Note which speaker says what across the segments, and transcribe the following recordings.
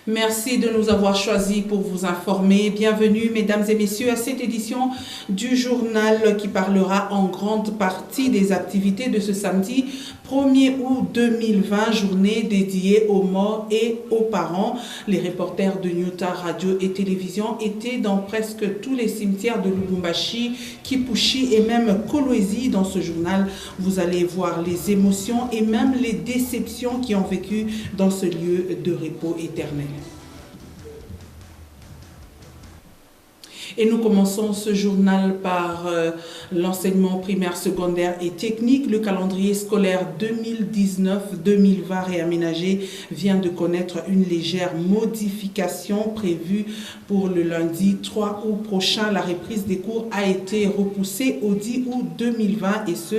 Speaker 1: Merci de nous avoir choisis pour vous informer. Bienvenue, mesdames et messieurs, à cette édition du journal qui parlera en grande partie des activités de ce samedi 1er août 2020, journée dédiée aux morts et aux parents. Les reporters de Nyota Radio et Télévision étaient dans presque tous les cimetières de Lubumbashi, Kipushi et même Kolwezi. Dans ce journal, vous allez voir les émotions et même les déceptions qui ont vécu dans ce lieu de repos éternel. Et nous commençons ce journal par l'enseignement primaire, secondaire et technique. Le calendrier scolaire 2019-2020 réaménagé vient de connaître une légère modification prévue pour le lundi 3 août prochain. La reprise des cours a été repoussée au 10 août 2020 et ce,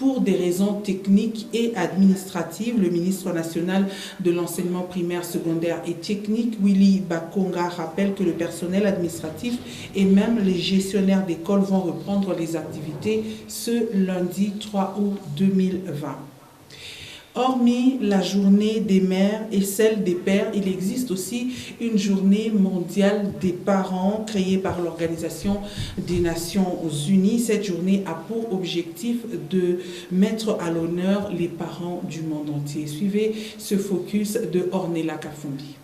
Speaker 1: pour des raisons techniques et administratives. Le ministre national de l'enseignement primaire, secondaire et technique, Willy Bakonga, rappelle que le personnel administratif et même les gestionnaires d'école vont reprendre les activités ce lundi 3 août 2020. Hormis la journée des mères et celle des pères, il existe aussi une journée mondiale des parents créée par l'Organisation des Nations Unies. Cette journée a pour objectif de mettre à l'honneur les parents du monde entier. Suivez ce focus de Ornella Kafumbi.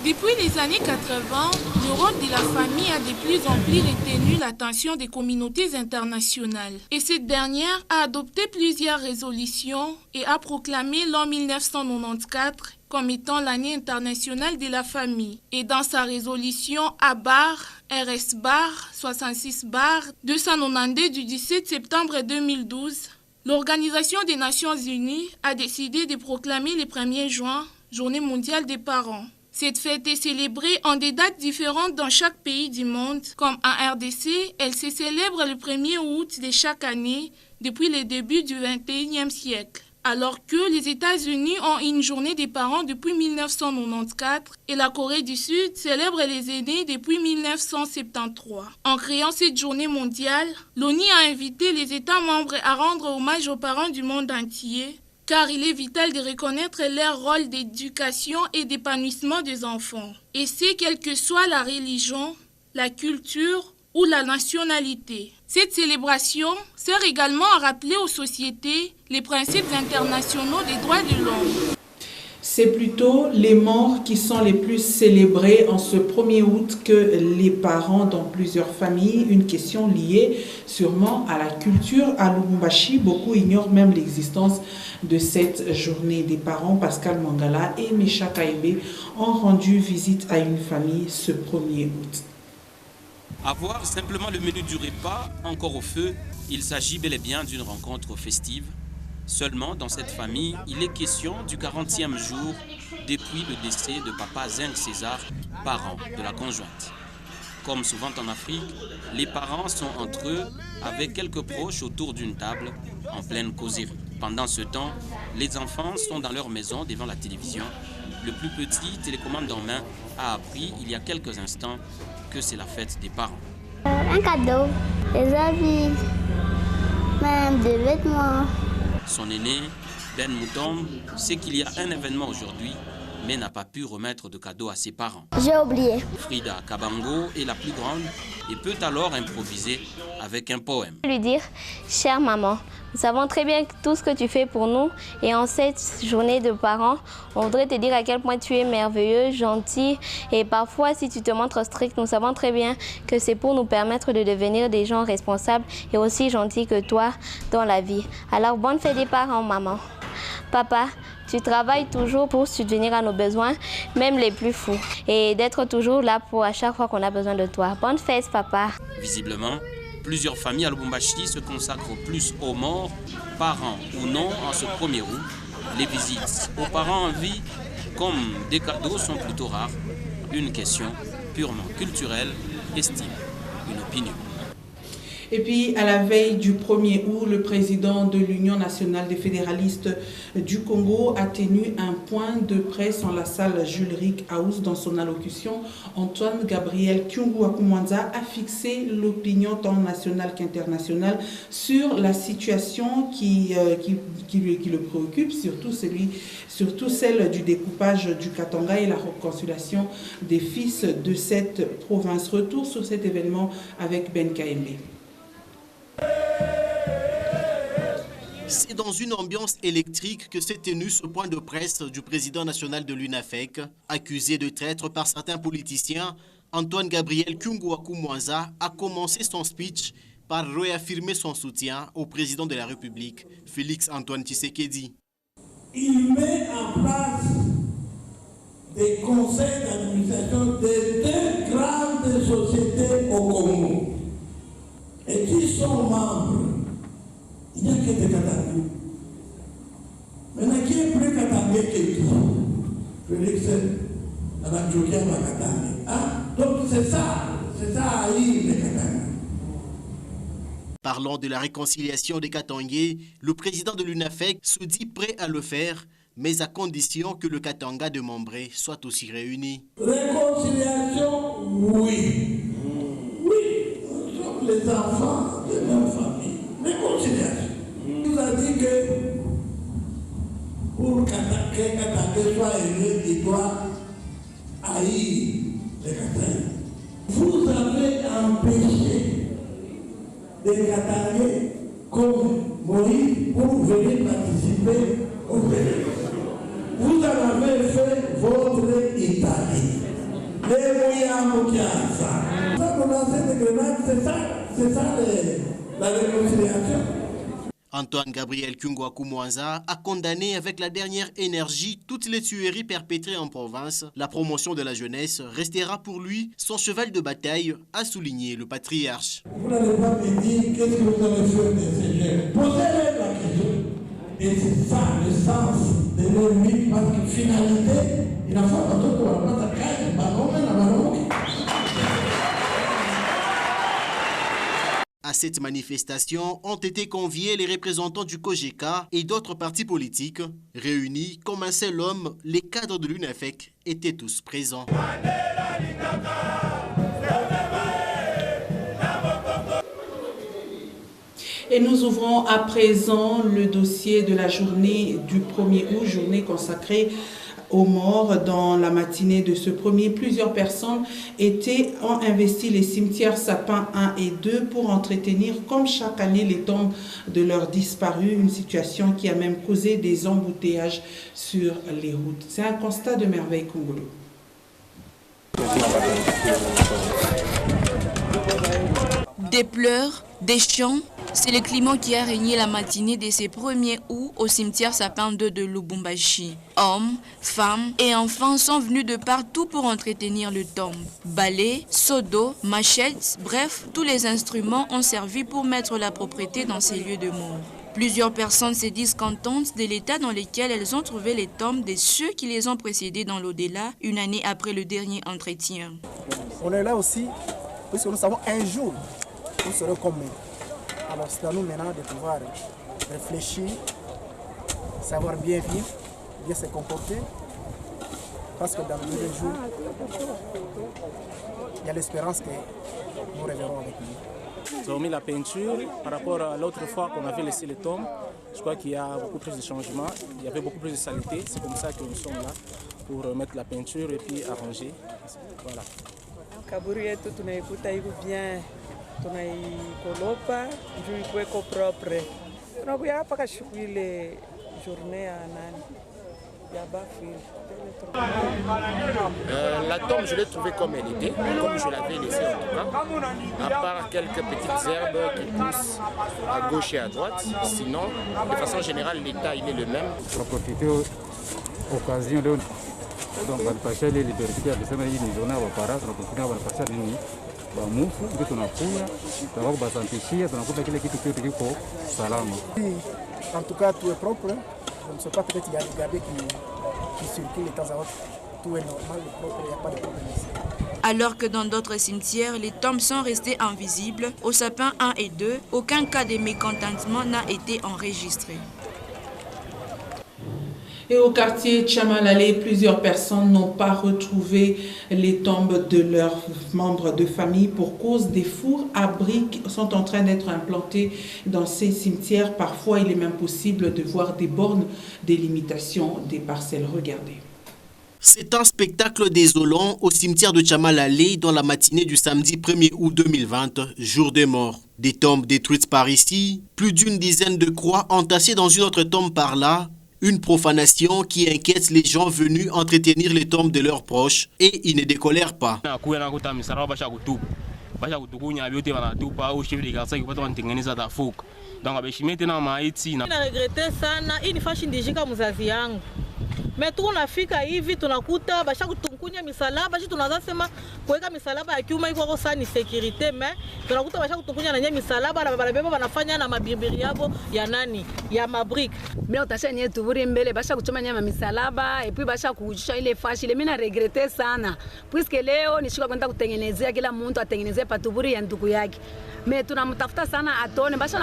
Speaker 2: Depuis les années 80, le rôle de la famille a de plus en plus retenu l'attention des communautés internationales. Et cette dernière a adopté plusieurs résolutions et a proclamé l'an 1994 comme étant l'année internationale de la famille. Et dans sa résolution A-RS-66-292 du 17 septembre 2012, l'Organisation des Nations Unies a décidé de proclamer le 1er juin, Journée mondiale des parents. Cette fête est célébrée en des dates différentes dans chaque pays du monde. Comme en RDC, elle se célèbre le 1er août de chaque année depuis le début du XXIe siècle. Alors que les États-Unis ont une journée des parents depuis 1994 et la Corée du Sud célèbre les aînés depuis 1973. En créant cette journée mondiale, l'ONU a invité les États membres à rendre hommage aux parents du monde entier, car il est vital de reconnaître leur rôle d'éducation et d'épanouissement des enfants. Et c'est quelle que soit la religion, la culture ou la nationalité. Cette célébration sert également à rappeler aux sociétés les principes internationaux des droits de l'homme.
Speaker 1: C'est plutôt les morts qui sont les plus célébrés en ce 1er août que les parents dans plusieurs familles. Une question liée sûrement à la culture. À Lubumbashi, beaucoup ignorent même l'existence de cette journée des parents. Pascal Mangala et Mecha Kaïbe ont rendu visite à une famille ce 1er août.
Speaker 3: Avoir simplement le menu du repas encore au feu, il s'agit bel et bien d'une rencontre festive. Seulement, dans cette famille, il est question du 40e jour depuis le décès de papa Zeng César, parent de la conjointe. Comme souvent en Afrique, les parents sont entre eux avec quelques proches autour d'une table en pleine causerie. Pendant ce temps, les enfants sont dans leur maison devant la télévision. Le plus petit, télécommande en main, a appris il y a quelques instants que c'est la fête des parents.
Speaker 4: Un cadeau, des habits, même des vêtements.
Speaker 3: Son aîné, Ben Moutombe, sait qu'il y a un événement aujourd'hui, mais n'a pas pu remettre de cadeau à ses parents.
Speaker 4: J'ai oublié.
Speaker 3: Frida Kabango est la plus grande et peut alors improviser avec un poème.
Speaker 4: Lui dire, chère maman, nous savons très bien tout ce que tu fais pour nous et en cette journée de parents, on voudrait te dire à quel point tu es merveilleux, gentil et parfois si tu te montres strict, nous savons très bien que c'est pour nous permettre de devenir des gens responsables et aussi gentils que toi dans la vie. Alors bonne fête des parents maman. Papa, tu travailles toujours pour subvenir à nos besoins, même les plus fous, et d'être toujours là pour à chaque fois qu'on a besoin de toi. Bonne fête, papa.
Speaker 3: Visiblement, plusieurs familles à Lubumbashi se consacrent plus aux morts, parents ou non, en ce 1er août. Les visites aux parents en vie, comme des cadeaux, sont plutôt rares. Une question purement culturelle, estime une opinion.
Speaker 1: Et puis, à la veille du 1er août, le président de l'Union nationale des fédéralistes du Congo a tenu un point de presse en la salle Jules Rick House. Dans son allocution, Antoine Gabriel Kyungu-Wakumwanza a fixé l'opinion tant nationale qu'internationale sur la situation qui le préoccupe, surtout celle du découpage du Katanga et la réconciliation des fils de cette province. Retour sur cet événement avec Ben Kaembe.
Speaker 5: C'est dans une ambiance électrique que s'est tenu ce point de presse du président national de l'UNAFEC. Accusé de traître par certains politiciens, Antoine Gabriel Kyungu-Wakumwanza a commencé son speech par réaffirmer son soutien au président de la République, Félix Antoine Tshisekedi.
Speaker 6: Il met en place des conseils d'administration de deux grandes sociétés au Congo. Et qui sont membres? Il n'y a que des Katangais. Maintenant, qui est plus Katangais que qui? Félix Antoine Katangais. Donc c'est ça les Katangais.
Speaker 5: Parlant de la réconciliation des Katangais, le président de l'UNAFEC se dit prêt à le faire, mais à condition que le Katanga de Mambré soit aussi réuni.
Speaker 6: Réconciliation, oui. Oui, nous sommes les enfants de même famille. Réconciliation. Il nous a dit que pour qu'un Katangais soit élu, il doit haïr les Katangais. Vous avez empêché des Katangais comme Moïse pour venir participer au pèlerinage. Vous en avez fait votre Italie. Les Mouyambo qui a ça. Vous avez lancé des grenades, c'est ça la réconciliation.
Speaker 5: Antoine Gabriel Kyungu-Wakumwanza a condamné avec la dernière énergie toutes les tueries perpétrées en province. La promotion de la jeunesse restera pour lui son cheval de bataille, a souligné le patriarche.
Speaker 6: Vous n'allez pas me dire qu'est-ce que vous allez faire de ces jeunes. Posez-leur la question. Et c'est ça le sens de leur vie, parce que finalité, il a fait un truc pour la patate à caille,
Speaker 5: À cette manifestation ont été conviés les représentants du COGECA et d'autres partis politiques. Réunis comme un seul homme, les cadres de l'UNAFEC étaient tous présents.
Speaker 1: Et nous ouvrons à présent le dossier de la journée du 1er août, journée consacrée aux morts. Dans la matinée de ce premier, plusieurs personnes ont investi les cimetières Sapin 1 et 2 pour entretenir comme chaque année les tombes de leurs disparus, une situation qui a même causé des embouteillages sur les routes. C'est un constat de Merveille Congolo.
Speaker 7: Des pleurs, des chants, c'est le climat qui a régné la matinée de ce 1er août au cimetière Sapin 2 de Lubumbashi. Hommes, femmes et enfants sont venus de partout pour entretenir le tombe. Balais, seaux d'eau, machettes, bref, tous les instruments ont servi pour mettre la propreté dans ces lieux de mort. Plusieurs personnes se disent contentes de l'état dans lequel elles ont trouvé les tombes de ceux qui les ont précédés dans l'au-delà, une année après le dernier entretien.
Speaker 8: On est là aussi, puisque nous savons un jour, nous serons comme eux. Alors c'est à nous maintenant de pouvoir réfléchir, savoir bien vivre, bien se comporter, parce que dans le jour, il y a l'espérance que nous reverrons avec lui.
Speaker 9: Nous avons mis la peinture par rapport à l'autre fois qu'on avait laissé les tombes. Je crois qu'il y a beaucoup plus de changements, il y avait beaucoup plus de saleté. C'est comme ça que nous sommes là pour mettre la peinture et puis arranger. Voilà.
Speaker 10: Kaburi yetu tunaikuta iko bien, tunaikolopa juu ikuweko propre. Tunakuya hapa kashuku ile journée ya nani ya bafi.
Speaker 11: La tombe, je l'ai trouvée comme elle était, comme je l'avais laissée en tout cas, à part quelques petites herbes qui poussent à gauche et à droite. Sinon, de façon générale, l'état il est le même.
Speaker 12: Pour profiter de l'occasion de donc balipasha ile liberté alisema hii ni zona wa para tunapokuja balipasha nini ba mufu ndio tunakuya tunataka basantishia tunakuta kile kitu chote kiko salama.
Speaker 8: En tout cas tout est propre. Je ne sais pas, peut-être il y a des gardés qui circulent de temps à autre. Tout est normal, propre, il n'y a pas de problème ici.
Speaker 7: Alors que dans d'autres cimetières, les tombes sont restées invisibles, au sapin 1 et 2, aucun cas de mécontentement n'a été enregistré.
Speaker 1: Et au quartier Tchamalale, plusieurs personnes n'ont pas retrouvé les tombes de leurs membres de famille pour cause des fours à briques sont en train d'être implantés dans ces cimetières. Parfois, il est même possible de voir des bornes des limitations des parcelles. Regardez.
Speaker 5: C'est un spectacle désolant au cimetière de Tchamalale dans la matinée du samedi 1er août 2020, jour des morts. Des tombes détruites par ici, plus d'une dizaine de croix entassées dans une autre tombe par là. Une profanation qui inquiète les gens venus entretenir les tombes de leurs proches et ils ne décolèrent pas.
Speaker 13: Mais tunafika hivi tunakuta basha kutunkunya misalaba bashi tunaanza sema kuweka misalaba ya kiuma iko sana ni security mais tunakuta basha kutunkunya na misalaba na barabeba banafanya na mabibiri yabo ya nani ya mabrick
Speaker 14: mais utashanye tuburi mbele basha kuchoma nyama misalaba et puis basha kuujisha ile fashi ile mimi na regrette sana puisque leo nishika kwenda kutengenezea kila mtu atengenezee patuburi ya ndugu yake.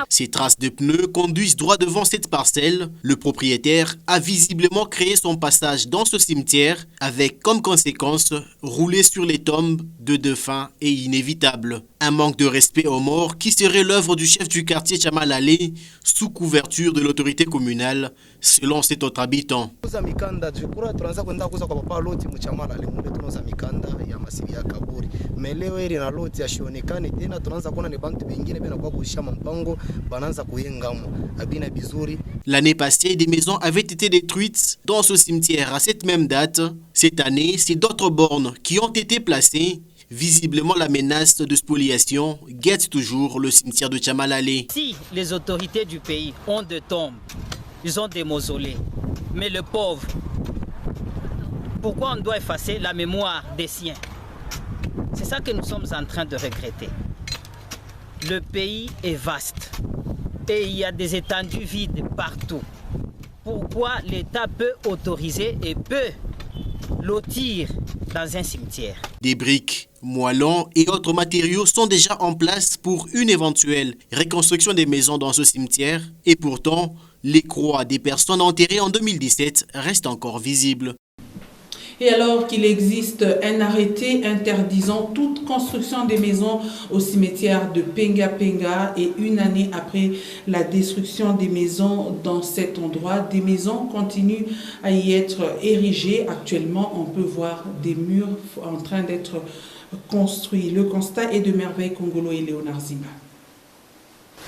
Speaker 5: Ces traces de pneus conduisent droit devant cette parcelle. Le propriétaire a visiblement créé son passage dans ce cimetière avec comme conséquence rouler sur les tombes de défunts et inévitable. Un manque de respect aux morts qui serait l'œuvre du chef du quartier Tchamalale sous couverture de l'autorité communale, selon cet autre habitant. L'année passée, des maisons avaient été détruites dans ce cimetière à cette même date. Cette année, c'est d'autres bornes qui ont été placées. Visiblement, la menace de spoliation guette toujours le cimetière de Tchamalale.
Speaker 15: Si les autorités du pays ont des tombes, ils ont des mausolées, mais le pauvre, pourquoi on doit effacer la mémoire des siens? C'est ça que nous sommes en train de regretter. Le pays est vaste et il y a des étendues vides partout. Pourquoi l'État peut autoriser et peut lotir dans un cimetière?
Speaker 5: Des briques, moellons et autres matériaux sont déjà en place pour une éventuelle reconstruction des maisons dans ce cimetière. Et pourtant, les croix des personnes enterrées en 2017 restent encore visibles.
Speaker 1: Et alors qu'il existe un arrêté interdisant toute construction des maisons au cimetière de Penga Penga et une année après la destruction des maisons dans cet endroit, des maisons continuent à y être érigées. Actuellement, on peut voir des murs en train d'être construits. Le constat est de Merveille Congolo et Léonard Zimba.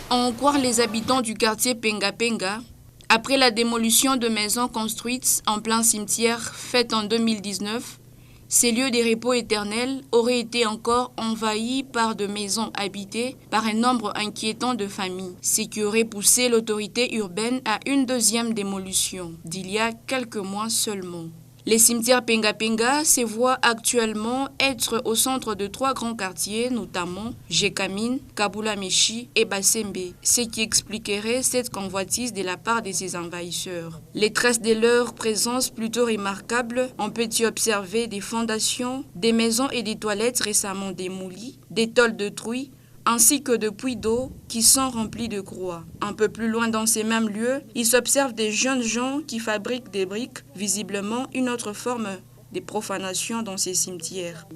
Speaker 7: En croire les habitants du quartier Penga Penga, après la démolition de maisons construites en plein cimetière faite en 2019, ces lieux de repos éternels auraient été encore envahis par de maisons habitées par un nombre inquiétant de familles, ce qui aurait poussé l'autorité urbaine à une deuxième démolition d'il y a quelques mois seulement. Les cimetières Penga Penga se voient actuellement être au centre de 3 grands quartiers, notamment Jekamine, Kabula-Meshi et Basembe, ce qui expliquerait cette convoitise de la part de ces envahisseurs. Les traces de leur présence plutôt remarquables, on peut y observer des fondations, des maisons et des toilettes récemment démolies, des tôles de truies, ainsi que de puits d'eau qui sont remplis de croix. Un peu plus loin dans ces mêmes lieux, il s'observe des jeunes gens qui fabriquent des briques, visiblement une autre forme de profanation dans ces cimetières.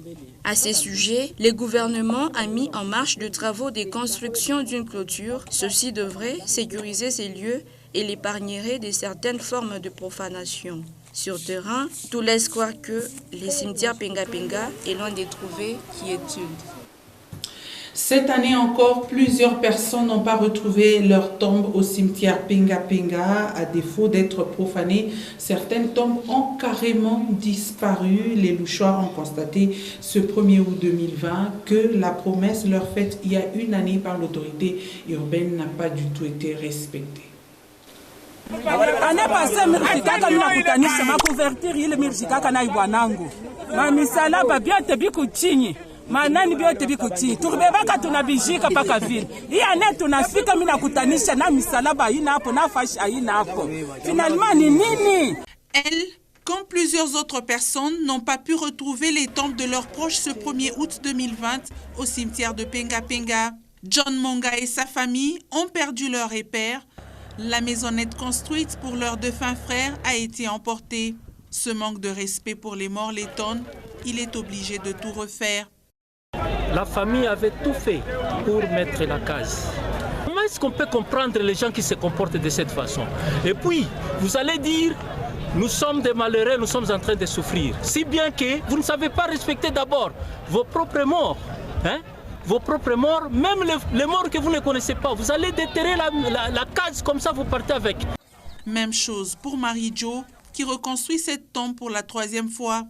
Speaker 7: À ces sujets, le gouvernement a mis en marche de travaux de construction d'une clôture. Ceci devrait sécuriser ces lieux et l'épargnerait de certaines formes de profanation. Sur terrain, tout laisse croire que les cimetières Penga Penga est loin de trouver quiétude.
Speaker 1: Cette année encore, plusieurs personnes n'ont pas retrouvé leur tombe au cimetière Penga Penga. À défaut d'être profanées, certaines tombes ont carrément disparu. Les louchoirs ont constaté ce 1er août 2020 que la promesse leur faite il y a une année par l'autorité urbaine n'a pas du tout été respectée.
Speaker 16: Manani biote biko chini tukibebaka tunabishika paka vile hii ane tunafika mimi nakutanisha na misalaba haina hapo na fashi haina hapo finalement ni nini.
Speaker 17: Elle
Speaker 1: Comme plusieurs autres personnes n'ont pas pu retrouver les tombes de leurs proches ce 1er août 2020 au cimetière de Penga Penga, John Monga et sa famille ont perdu leur repère. La maisonnette construite pour leurs défunts frères a été emportée. Ce manque de respect pour les morts l'étonne. Il est obligé de tout refaire.
Speaker 17: La famille avait tout fait pour mettre la case. Comment est-ce qu'on peut comprendre les gens qui se comportent de cette façon? Et puis, vous allez dire, nous sommes des malheureux, nous sommes en train de souffrir. Si bien que vous ne savez pas respecter d'abord vos propres morts. Hein? Vos propres morts, même les morts que vous ne connaissez pas. Vous allez déterrer la case, comme ça vous partez avec.
Speaker 1: Même chose pour Marie-Jo, qui reconstruit cette tombe pour la 3e fois.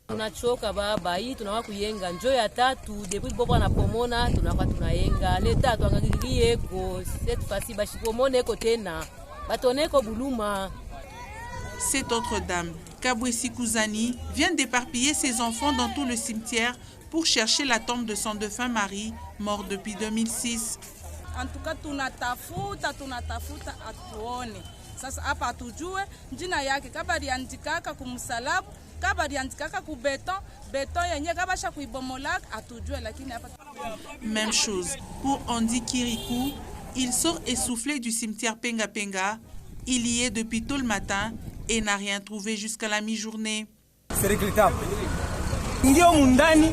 Speaker 18: Tunachoka baba, hii tunawa kuyenga njoo ya tatu depuis bobo anapomona tunakuwa tunayenga leta tuangalie ko cette fois-ci bashipomone ko tena batone ko buluma.
Speaker 1: Cette autre dame, Kabwesi Kouzani, vient d'éparpiller ses enfants dans tout le cimetière pour chercher la tombe de son défunt mari, mort depuis 2006.
Speaker 19: En tout cas, tunatafuta atuone. Sasa hapa atujue jina yake kaba liandikaka kumsalabu, kaba liandikaka ku beton yenye kaba sha kuibomolaka atujue lakini hapa.
Speaker 1: Même chose pour Andy Kirikou, il sort essoufflé du cimetière Penga Penga. Il y est depuis tôt le matin et n'a rien trouvé jusqu'à la mi-journée.
Speaker 20: C'est regrettable. Ndio mundani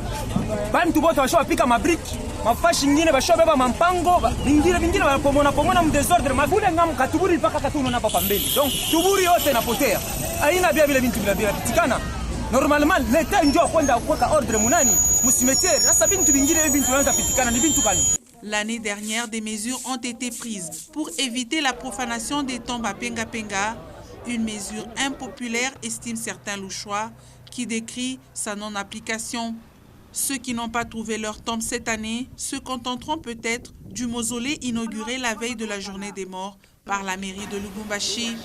Speaker 20: bantu bote bashobapika mabriki mafashi ngine bashobeba mampango vingine wanapomona mdesordre mavule ngamu katuburi mpaka katuno na papa mbele. Donc tuburi yote inapotea. Haina bia vile bintu bila pitikana. Normalement leta ndio kwenda kuweka ordre munani musimetiere. Sasa bintu vingine bintu wanaanza pitikana ni bintu kani.
Speaker 1: L'année dernière, des mesures ont été prises pour éviter la profanation des tombes à Penga Penga, une mesure impopulaire, estiment certains Louchois, qui décrit sa non-application. Ceux qui n'ont pas trouvé leur tombe cette année se contenteront peut-être du mausolée inauguré la veille de la journée des morts par la mairie de Lubumbashi.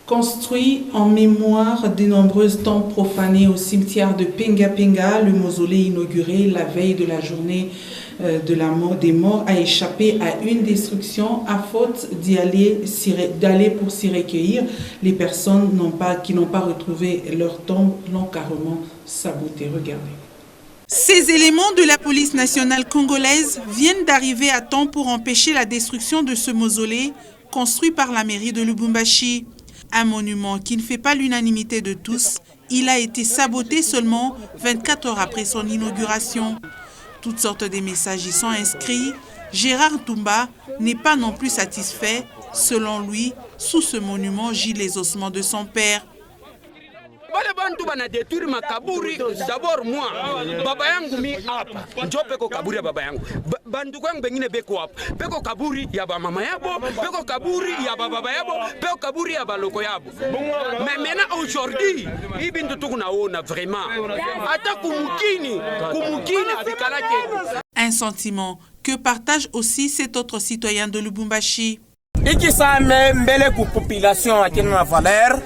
Speaker 1: Construit en mémoire des nombreuses tombes profanées au cimetière de Penga Penga, le mausolée inauguré la veille de la journée des morts a échappé à une destruction à faute d'aller pour s'y recueillir. Les personnes qui n'ont pas retrouvé leur tombe l'ont carrément saboté. Regardez. Ces éléments de la police nationale congolaise viennent d'arriver à temps pour empêcher la destruction de ce mausolée construit par la mairie de Lubumbashi. Un monument qui ne fait pas l'unanimité de tous, il a été saboté seulement 24 heures après son inauguration. Toutes sortes de messages y sont inscrits. Gérard Toumba n'est pas non plus satisfait. Selon lui, sous ce monument gît les ossements de son père.
Speaker 21: Bale bantu bana détruire makaburi d'abord moi baba yangu mi hapa njo peko kaburi ya baba yangu banduku yangu bengine beko hapa peko kaburi ya ba mama yabo peko kaburi ya baba yabo peko kaburi ya baloko yabo mais maintenant aujourd'hui ibintu tukunaona vraiment ata kumukini afikalake.
Speaker 1: Un sentiment que partage aussi cet autre citoyen de Lubumbashi.
Speaker 20: Iki sa mbele ku population akina na valeur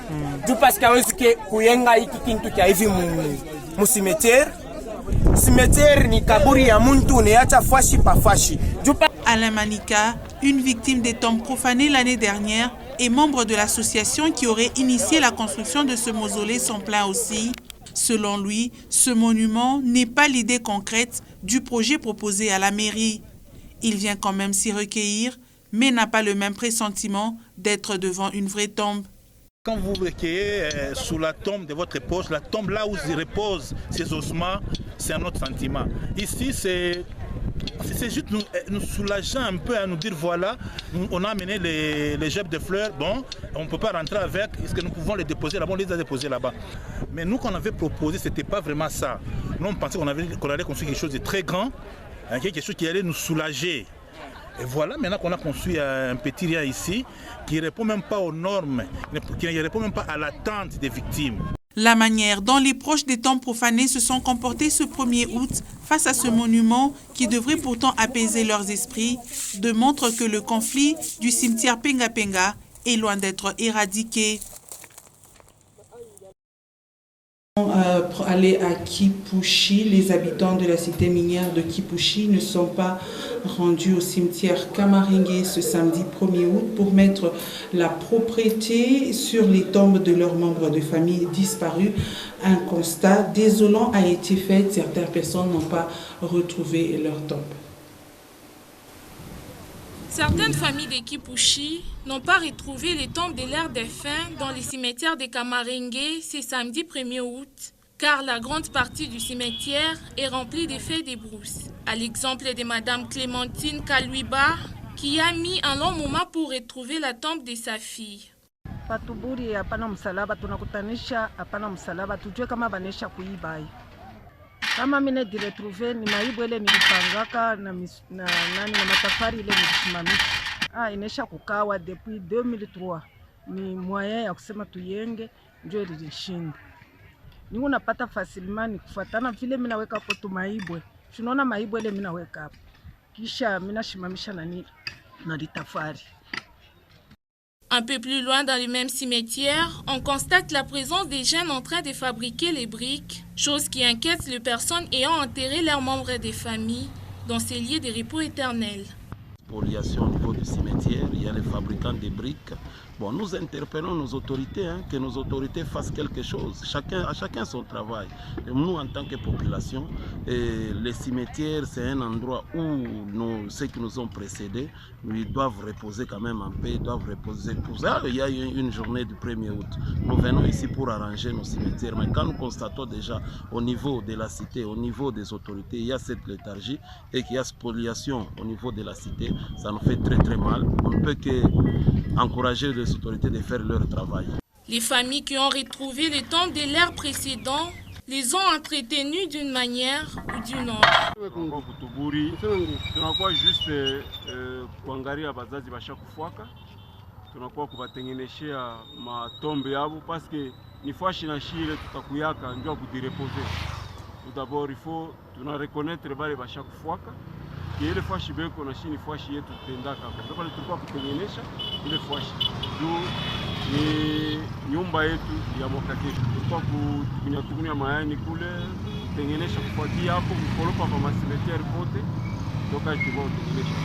Speaker 20: du parce que kuyenga iki kintu kia hivi mu cimetière ni kaburi ya muntu ne acha fashi pa fashi.
Speaker 1: Alain Manika, une victime des tombes profanées l'année dernière et membre de l'association qui aurait initié la construction de ce mausolée, s'en plaint aussi. Selon lui, ce monument n'est pas l'idée concrète du projet proposé à la mairie. Il vient quand même s'y recueillir, mais n'a pas le même pressentiment d'être devant une vraie tombe.
Speaker 22: Quand vous recueillez sous la tombe de votre épouse, la tombe là où reposent ces ossements, c'est un autre sentiment. Ici, c'est juste nous soulageant un peu à nous dire voilà, on a amené les gerbes de fleurs, bon, on ne peut pas rentrer avec, est-ce que nous pouvons les déposer là-bas? On les a déposés là-bas. Mais nous, qu'on avait proposé, ce n'était pas vraiment ça. Nous, on pensait qu'on allait construire quelque chose de très grand, quelque chose qui allait nous soulager. Et voilà, maintenant qu'on a construit un petit rien ici, qui ne répond même pas aux normes, qui ne répond même pas à l'attente des victimes.
Speaker 1: La manière dont les proches des tombes profanées se sont comportés ce 1er août face à ce monument qui devrait pourtant apaiser leurs esprits démontre que le conflit du cimetière Penga Penga est loin d'être éradiqué. Pour aller à Kipushi, les habitants de la cité minière de Kipushi ne sont pas rendus au cimetière Kamaringue ce samedi 1er août pour mettre la propreté sur les tombes de leurs membres de famille disparus. Un constat désolant a été fait. Certaines personnes n'ont pas retrouvé leur tombe.
Speaker 2: Certaines familles de Kipushi n'ont pas retrouvé les tombes de leurs défunts dans les cimetières de Kamaringue ce samedi 1er août, car la grande partie du cimetière est remplie de feuilles de brousse. À l'exemple de Madame Clémentine Kaluiba, qui a mis un long moment pour retrouver la tombe de sa fille.
Speaker 10: Patuburi hapana msalaba, tunakutanisha hapana msalaba, tujue kama banesha kuiba. Kama mine diretrouve ni maibu ile nilipangaka na matafari ile nilisimamisha. Inesha kukawa depuis 2003. Ni moyen ya kusema tuyenge ndio ilishinda. Ningu napata facilement kufuatana vile mimi naweka hapo tu maibwe. Tunaona maibwe ile mimi naweka hapo. Kisha mimi nashimamisha na litafari.
Speaker 2: Un peu plus loin dans le même cimetière, on constate la présence des jeunes en train de fabriquer les briques, chose qui inquiète les personnes ayant enterré leurs membres des familles dans ces lieux de repos éternel.
Speaker 4: Spoliation au niveau du cimetière, il y a les fabricants de briques. Bon, nous interpellons nos autorités, que nos autorités fassent quelque chose. À chacun son travail. Et nous, en tant que population, les cimetières, c'est un endroit où ceux qui nous ont précédés, ils doivent reposer quand même en paix, ils doivent reposer. Pour ça, il y a une journée du 1er août. Nous venons ici pour arranger nos cimetières. Mais quand nous constatons déjà au niveau de la cité, au niveau des autorités, il y a cette léthargie et qu'il y a spoliation au niveau de la cité, ça nous fait très très mal. On ne peut qu'encourager les autorités de faire leur travail.
Speaker 2: Les familles qui ont retrouvé les tombes de l'ère précédent les ont entretenues d'une manière ou d'une autre.
Speaker 23: Tunakuwa juste kuangalia bazazi bashakufuaka, tunakuwa kubatengeneshea matombe yabo parce que ni fashi na shile tutakuyaka ndio kudirepose. Tout d'abord il faut tuna reconnaître bale bashakufuaka ile fashi beko na shini fashi yetu tendaka kwa sababu tulikuwa kutengenesha ile fashi juu ni nyumba yetu ya mwaka kesho, tulikuwa kutumia mayani kule kutengenesha kufuatia hapo mkolopa kwa masimetiari pote toka tulikuwa kutengenesha.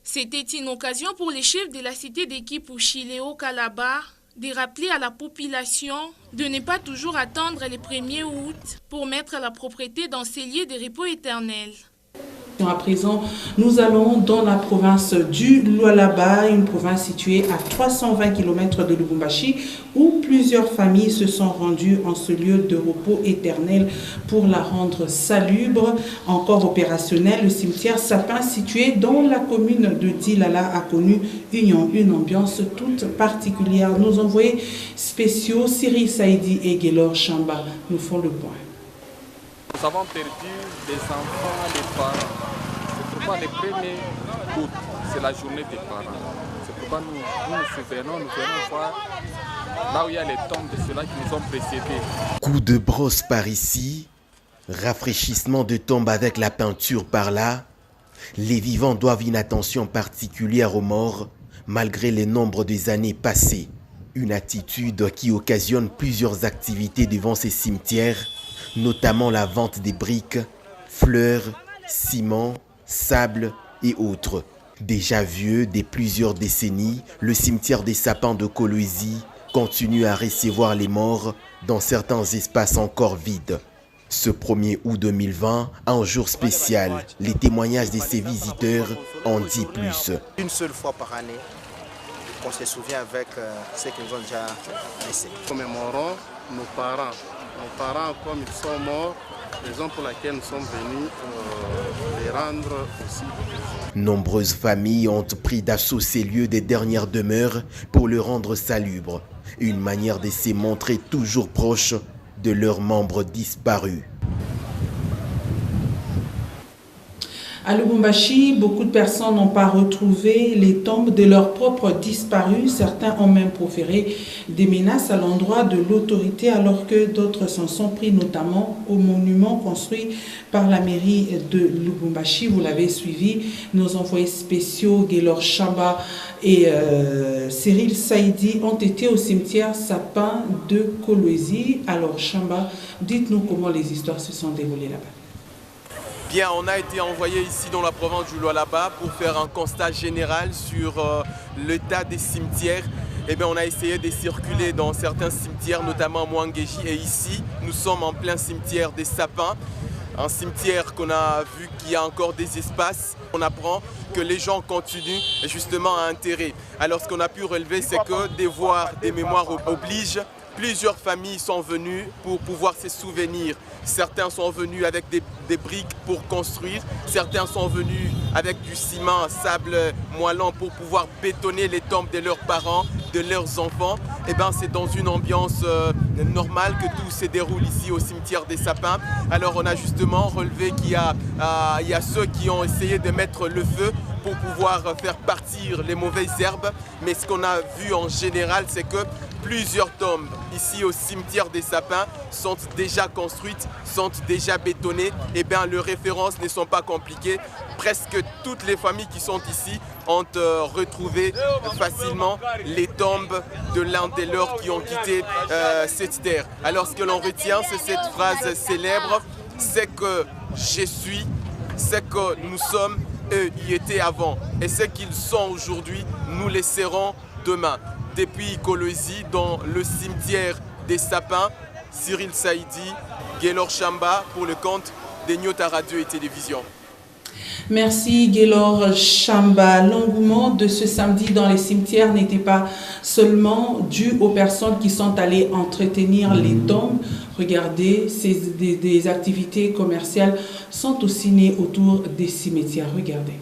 Speaker 2: C'était une occasion pour les chefs de la cité de Kipushi, Léo Kalaba, de rappeler à la population de ne pas toujours attendre le 1er août pour mettre la propreté dans ces lieux de repos éternel.
Speaker 1: À présent, nous allons dans la province du Lualaba, une province située à 320 km de Lubumbashi, où plusieurs familles se sont rendues en ce lieu de repos éternel pour la rendre salubre. Encore opérationnel, le cimetière Sapin, situé dans la commune de Dilala, a connu une ambiance toute particulière. Nos envoyés spéciaux, Cyril Saïdi et Guélor Chamba, nous font le point.
Speaker 24: Nous avons perdu des enfants, des parents. C'est pourquoi le 1er août, c'est la journée des parents. C'est pourquoi nous venons voir là où il y a les tombes de ceux-là qui nous ont précédés.
Speaker 25: Coup de brosse par ici, rafraîchissement de tombes avec la peinture par là. Les vivants doivent une attention particulière aux morts, malgré le nombre des années passées. Une attitude qui occasionne plusieurs activités devant ces cimetières, notamment la vente des briques, fleurs, ciment, sable et autres. Déjà vieux de plusieurs décennies, le cimetière des Sapins de Kolwezi continue à recevoir les morts dans certains espaces encore vides. Ce 1er août 2020, un jour spécial, les témoignages de ces visiteurs en disent plus.
Speaker 26: Une seule fois par année, on se souvient avec ceux qui nous ont déjà laissés. Commémorons nos parents. Nos parents, comme ils sont morts, raison pour laquelle nous sommes venus les rendre aussi.
Speaker 25: Nombreuses familles ont pris d'assaut ces lieux des dernières demeures pour le rendre salubre. Une manière de se montrer toujours proche de leurs membres disparus.
Speaker 1: À Lubumbashi, beaucoup de personnes n'ont pas retrouvé les tombes de leurs propres disparus. Certains ont même proféré des menaces à l'endroit de l'autorité alors que d'autres s'en sont pris notamment au monument construit par la mairie de Lubumbashi. Vous l'avez suivi, nos envoyés spéciaux Gaylor Chamba et Cyril Saïdi ont été au cimetière Sapin de Kolwezi. Alors Chamba, dites-nous comment les histoires se sont déroulées là-bas.
Speaker 3: Bien, on a été envoyé ici dans la province du Lualaba pour faire un constat général sur l'état des cimetières. Eh bien, on a essayé de circuler dans certains cimetières, notamment à Mwangeji. Et ici, nous sommes en plein cimetière des Sapins. Un cimetière qu'on a vu qu'il y a encore des espaces. On apprend que les gens continuent justement à enterrer. Alors, ce qu'on a pu relever, c'est que devoirs des mémoires obligent. Plusieurs familles sont venues pour pouvoir se souvenir. Certains sont venus avec des briques pour construire. Certains sont venus avec du ciment, sable moellon pour pouvoir bétonner les tombes de leurs parents, de leurs enfants. Et bien, c'est dans une ambiance normale que tout se déroule ici au cimetière des Sapins. Alors, on a justement relevé qu'il y a ceux qui ont essayé de mettre le feu pour pouvoir faire partir les mauvaises herbes. Mais ce qu'on a vu en général, c'est que plusieurs tombes ici au cimetière des Sapins sont déjà construites, sont déjà bétonnées. Et bien, les références ne sont pas compliquées. Presque toutes les familles qui sont ici ont retrouvé facilement les tombes de l'un des leurs qui ont quitté cette terre. Alors, ce que l'on retient, c'est cette phrase célèbre, c'est que je suis, c'est que nous sommes, eux y étaient avant. Et ce qu'ils sont aujourd'hui, nous les serons demain. Depuis Kolwezi, dans le cimetière des Sapins, Cyril Saïdi, Gaylor Chamba pour le compte des Nyota Radio et Télévision.
Speaker 1: Merci Gaylor Chamba. L'engouement de ce samedi dans les cimetières n'était pas seulement dû aux personnes qui sont allées entretenir les tombes. Regardez, des activités commerciales sont aussi nées autour des cimetières. Regardez.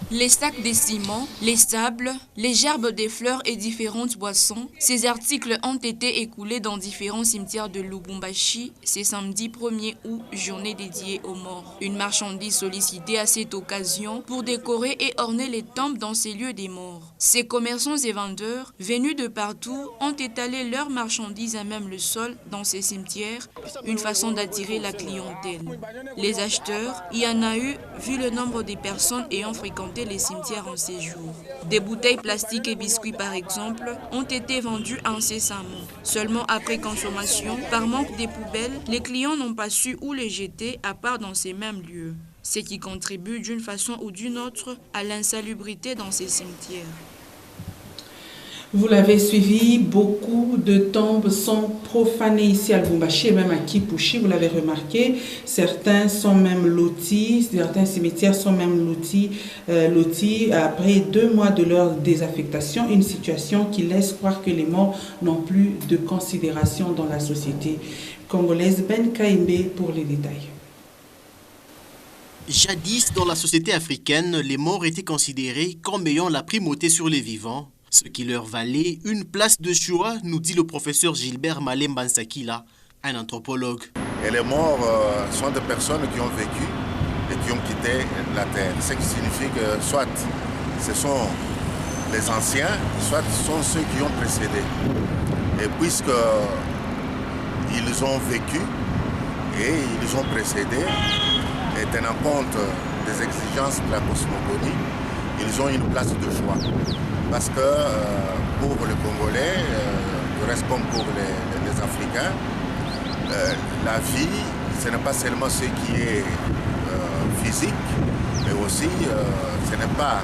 Speaker 7: Les sacs de ciment, les sables, les gerbes des fleurs et différentes boissons, ces articles ont été écoulés dans différents cimetières de Lubumbashi ce samedi 1er août, journée dédiée aux morts. Une marchandise sollicitée à cette occasion pour décorer et orner les tombes dans ces lieux des morts. Ces commerçants et vendeurs, venus de partout, ont étalé leurs marchandises à même le sol dans ces cimetières, une façon d'attirer la clientèle. Les acheteurs, il y en a eu, vu le nombre de personnes ayant fréquenté les cimetières en ces jours. Des bouteilles plastiques et biscuits par exemple ont été vendus incessamment. Seulement après consommation, par manque des poubelles, les clients n'ont pas su où les jeter à part dans ces mêmes lieux. Ce qui contribue d'une façon ou d'une autre à l'insalubrité dans ces cimetières.
Speaker 1: Vous l'avez suivi, beaucoup de tombes sont profanées ici à Lubumbashi et même à Kipushi, vous l'avez remarqué. Certains sont même lotis, certains cimetières sont même lotis après 2 mois de leur désaffectation, une situation qui laisse croire que les morts n'ont plus de considération dans la société congolaise. Ben Kaimbe pour les détails.
Speaker 5: Jadis, dans la société africaine, les morts étaient considérés comme ayant la primauté sur les vivants. Ce qui leur valait une place de choix, nous dit le professeur Gilbert Malembansakila, un anthropologue.
Speaker 6: Et les morts sont des personnes qui ont vécu et qui ont quitté la terre. Ce qui signifie que soit ce sont les anciens, soit ce sont ceux qui ont précédé. Et puisqu'ils ont vécu et ils ont précédé, et tenant compte des exigences de la cosmogonie, ils ont une place de choix. Parce que pour les Congolais, du reste comme pour les Africains, la vie, ce n'est pas seulement ce qui est physique, mais aussi ce n'est pas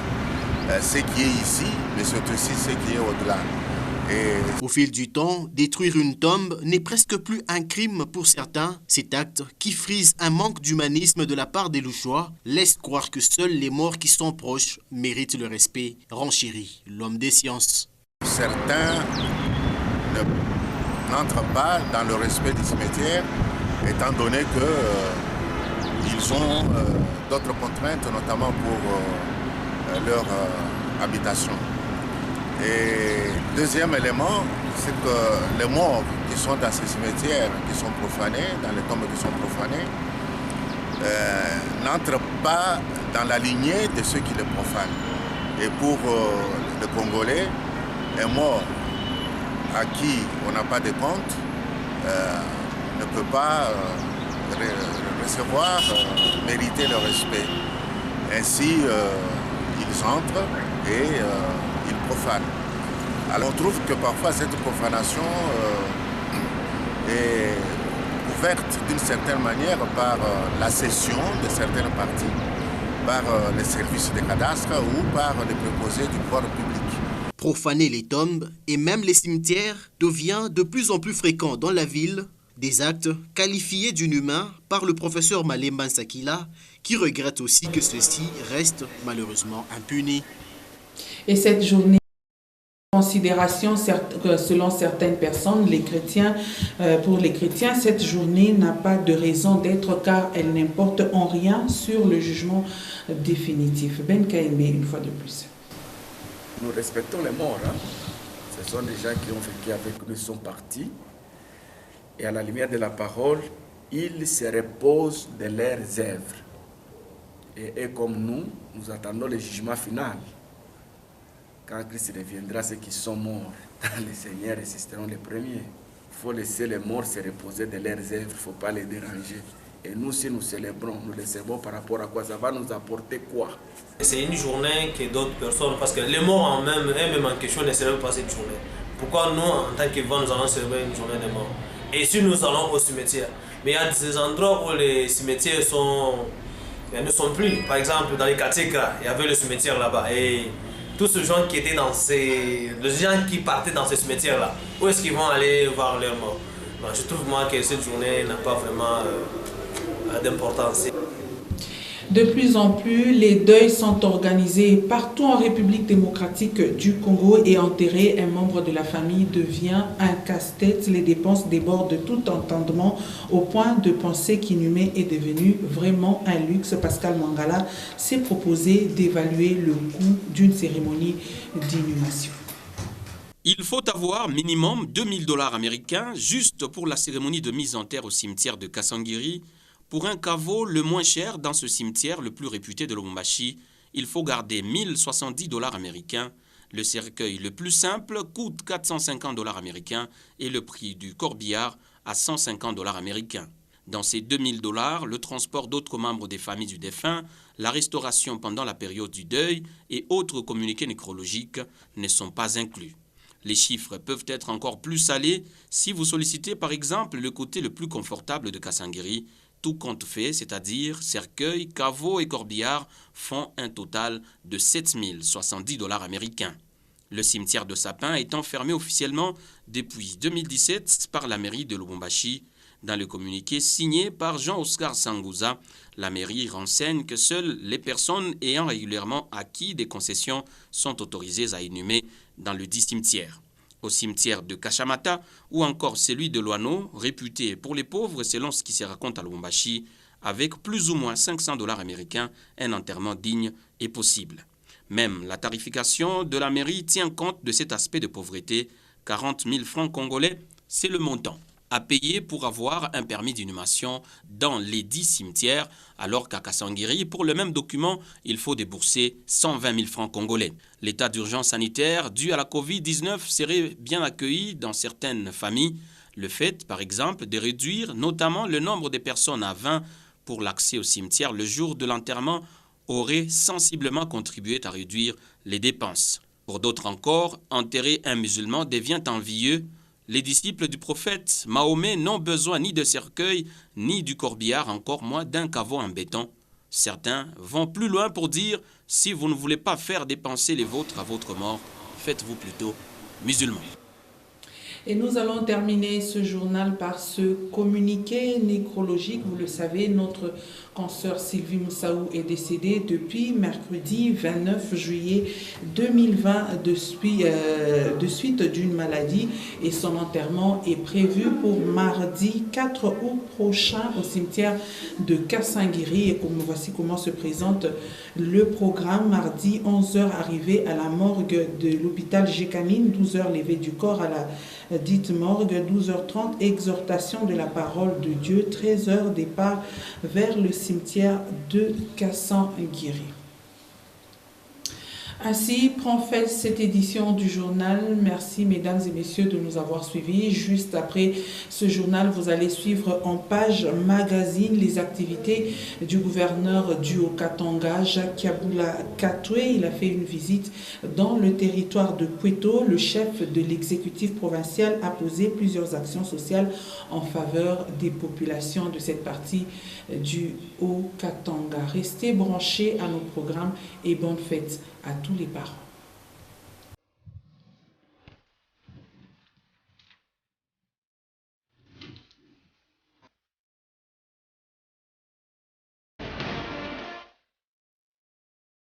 Speaker 6: ce qui est ici, mais c'est aussi ce qui est au-delà.
Speaker 5: Au fil du temps, détruire une tombe n'est presque plus un crime pour certains. Cet acte, qui frise un manque d'humanisme de la part des Louchois, laisse croire que seuls les morts qui sont proches méritent le respect. Renchérit l'homme des sciences.
Speaker 6: Certains n'entrent pas dans le respect du cimetière, étant donné qu'ils ont d'autres contraintes, notamment pour leur habitation. Et deuxième élément, c'est que les morts qui sont dans ces cimetières, qui sont profanés, dans les tombes qui sont profanées, n'entre pas dans la lignée de ceux qui le profanent. Et pour le Congolais, un mort à qui on n'a pas de compte ne peut pas recevoir, mériter le respect. Ainsi, ils entrent et ils profanent. Alors on trouve que parfois cette profanation est ouverte d'une certaine manière par la cession de certaines parties, par les services de cadastre ou par les préposés du pouvoir public.
Speaker 5: Profaner les tombes et même les cimetières devient de plus en plus fréquent dans la ville, des actes qualifiés d'inhumains par le professeur Malemba Nsakila, qui regrette aussi que ceux-ci restent malheureusement impunis.
Speaker 1: Et cette journée, considération selon certaines personnes, les chrétiens, pour les chrétiens, cette journée n'a pas de raison d'être car elle n'importe en rien sur le jugement définitif. Ben Kaimbe, une fois de plus.
Speaker 8: Nous respectons les morts. Hein. Ce sont des gens qui ont vécu avec nous, ils sont partis. Et à la lumière de la parole, ils se reposent de leurs œuvres. Et comme nous attendons le jugement final. Quand Christ reviendra, ceux qui sont morts dans le Seigneur résisteront les premiers. Il faut laisser les morts se reposer de leurs œuvres, il ne faut pas les déranger. Et nous, si nous célébrons, nous les célébrons par rapport à quoi? Ça va nous apporter quoi? C'est une journée que d'autres personnes, parce que les morts eux-mêmes en question ne célèbrent pas cette journée. Pourquoi nous, en tant qu'Évangélistes, nous allons célébrer une journée de mort? Et si nous allons au cimetière? Mais il y a des endroits où les cimetières ne sont plus. Par exemple, dans les Katika, il y avait le cimetière là-bas. Et tous ces gens qui étaient les gens qui partaient dans ce cimetière-là, où est-ce qu'ils vont aller voir leurs morts? Je trouve moi que cette journée n'a pas vraiment d'importance.
Speaker 1: De plus en plus, les deuils sont organisés partout en République démocratique du Congo et enterrer un membre de la famille devient un casse-tête. Les dépenses débordent tout entendement au point de penser qu'inhumer est devenu vraiment un luxe. Pascal Mangala s'est proposé d'évaluer le coût d'une cérémonie d'inhumation.
Speaker 9: Il faut avoir minimum $2000 américains juste pour la cérémonie de mise en terre au cimetière de Kasangiri. Pour un caveau le moins cher dans ce cimetière le plus réputé de Lubumbashi, il faut garder $1070 américains. Le cercueil le plus simple coûte $450 américains et le prix du corbillard à $150 américains. Dans ces $2000, le transport d'autres membres des familles du défunt, la restauration pendant la période du deuil et autres communiqués nécrologiques ne sont pas inclus. Les chiffres peuvent être encore plus salés si vous sollicitez par exemple le côté le plus confortable de Kasangiri. Tout compte fait, c'est-à-dire cercueil, caveau et corbillard, font un total de $7070 américains. Le cimetière de Sapin étant fermé officiellement depuis 2017 par la mairie de Lubumbashi. Dans le communiqué signé par Jean-Oscar Sangouza, la mairie renseigne que seules les personnes ayant régulièrement acquis des concessions sont autorisées à inhumer dans le dit cimetière. Au cimetière de Kachamata ou encore celui de Loano, réputé pour les pauvres selon ce qui se raconte à Lubumbashi, avec plus ou moins $500 américains, un enterrement digne est possible. Même la tarification de la mairie tient compte de cet aspect de pauvreté. 40 000 francs congolais, c'est le montant à payer pour avoir un permis d'inhumation dans les 10 cimetières, alors qu'à Kasangiri, pour le même document, il faut débourser 120 000 francs congolais. L'état d'urgence sanitaire dû à la Covid-19 serait bien accueilli dans certaines familles. Le fait, par exemple, de réduire notamment le nombre de personnes à 20 pour l'accès au cimetière le jour de l'enterrement aurait sensiblement contribué à réduire les dépenses. Pour d'autres encore, enterrer un musulman devient envieux. Les disciples du prophète Mahomet n'ont besoin ni de cercueil, ni du corbillard, encore moins d'un caveau en béton. Certains vont plus loin pour dire « si vous ne voulez pas faire dépenser les vôtres à votre mort, faites-vous plutôt musulman ».
Speaker 1: Et nous allons terminer ce journal par ce communiqué nécrologique. Vous le savez, notre consoeur Sylvie Moussaou est décédée depuis mercredi 29 juillet 2020 de suite d'une maladie et son enterrement est prévu pour mardi 4 août prochain au cimetière de Kasangiri. Et voici comment se présente le programme. Mardi 11h arrivée à la morgue de l'hôpital Gécanine, 12h levée du corps à la dite morgue, 12h30, exhortation de la parole de Dieu, 13h, départ vers le cimetière de Kassangiri. Ainsi prend fin cette édition du journal. Merci mesdames et messieurs de nous avoir suivis. Juste après ce journal, vous allez suivre en page magazine les activités du gouverneur du Haut-Katanga, Jacques Kiaboula Katoué. Il a fait une visite dans le territoire de Pweto. Le chef de l'exécutif provincial a posé plusieurs actions sociales en faveur des populations de cette partie du Haut-Katanga. Restez branchés à nos programmes et bonne fête à tous les parents.